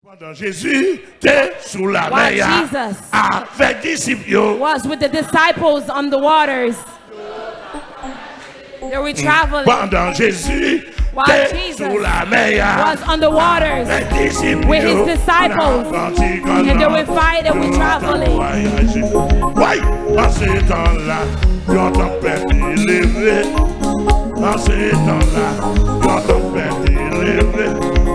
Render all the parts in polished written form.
Pendant Jésus était sous la mer avec disciples. Was with the disciples on the waters. They were traveling. Pendant Jésus était sous la mer was on the waters with his disciples, and they were fighting, we traveling. Oui, en ce temps-là, quand on pèdi levé. En ce temps-là, quand on pèdi levé.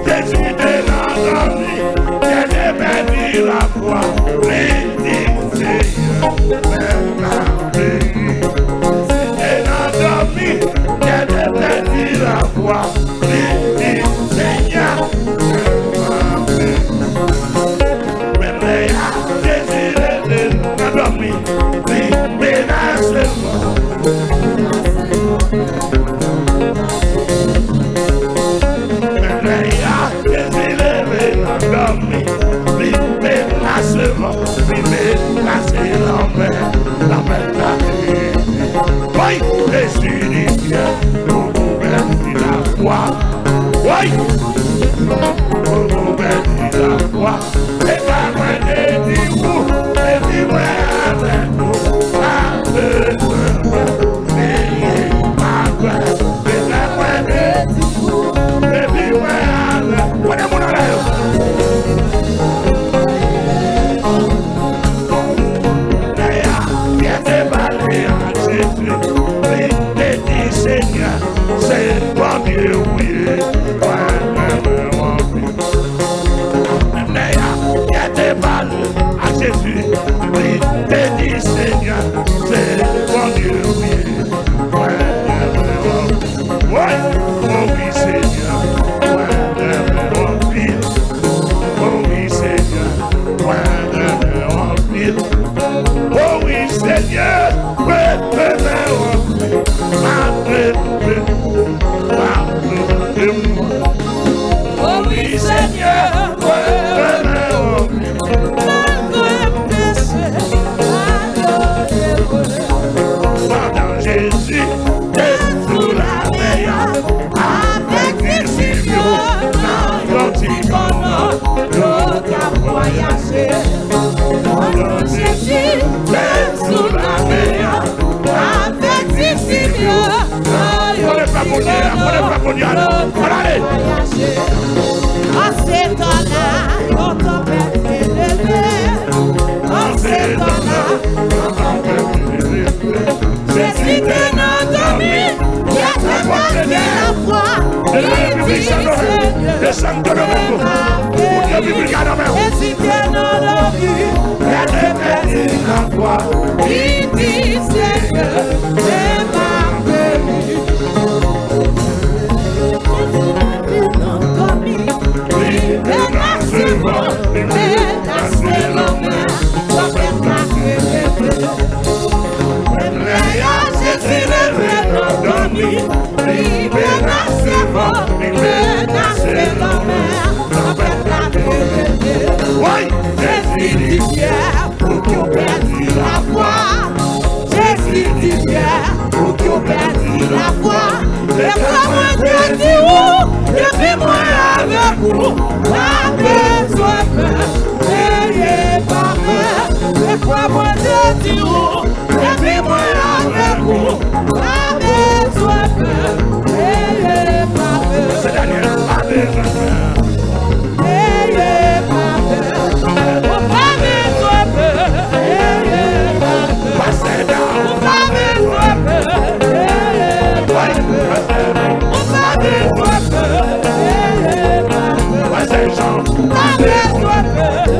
Jésus était là dans lui, qui était pèdi la foi. Béni Seigneur, même la vie. C'était là dans lui, qui était pèdi la foi. Béni Seigneur, même la vie. Même les Jésus était là dans lui, lui menacement. Oui, Jésus dit bien, nous bâtis la foi. Oui, nous bâtis la foi. Et pas loin de vous, et vivre avec nous. Avec moi, ayez ma gloire. Et pas loin de vous, et vivre avec nous. Seigneur, c'est bon Dieu, oui, il y a des balles à Jésus, oui, béni Seigneur, c'est bon Dieu, oui, oui, Seigneur, oh oui, Seigneur, oh oui, Seigneur, oh oui, Seigneur, pendant Jésus est sous la mer avec disciples dans l'anticommande, l'autre a voyagé. Pendant Jésus est sous la mer avec disciples. On n'est pas mondial, en ces temps-là, quand on perd ses levées, en ces temps-là, quand on perd ses levées, Jésus était notre ami, qui a préparé la foi, il dit Seigneur, Jésus était notre ami, qui a préparé la foi, il dit Seigneur, c'est ma béni. Jésus dit bien pour qu'on perdit la foi. Jésus dit bien pour qu'on perdit la foi. Les fois moi te dis où, depuis moi avec vous, pas besoin peur, n'ayez pas peur. Les fois moi te dis où, depuis moi avec vous, pas besoin peur, n'ayez pas peur. C'est Daniel, pas besoin peur. N'ayez pas peur, pas besoin peur, n'ayez pas peur. Passez dans, pas besoin peur, n'ayez pas peur. Pas besoin peur, n'ayez pas peur. passez Jean, Pas besoin peur,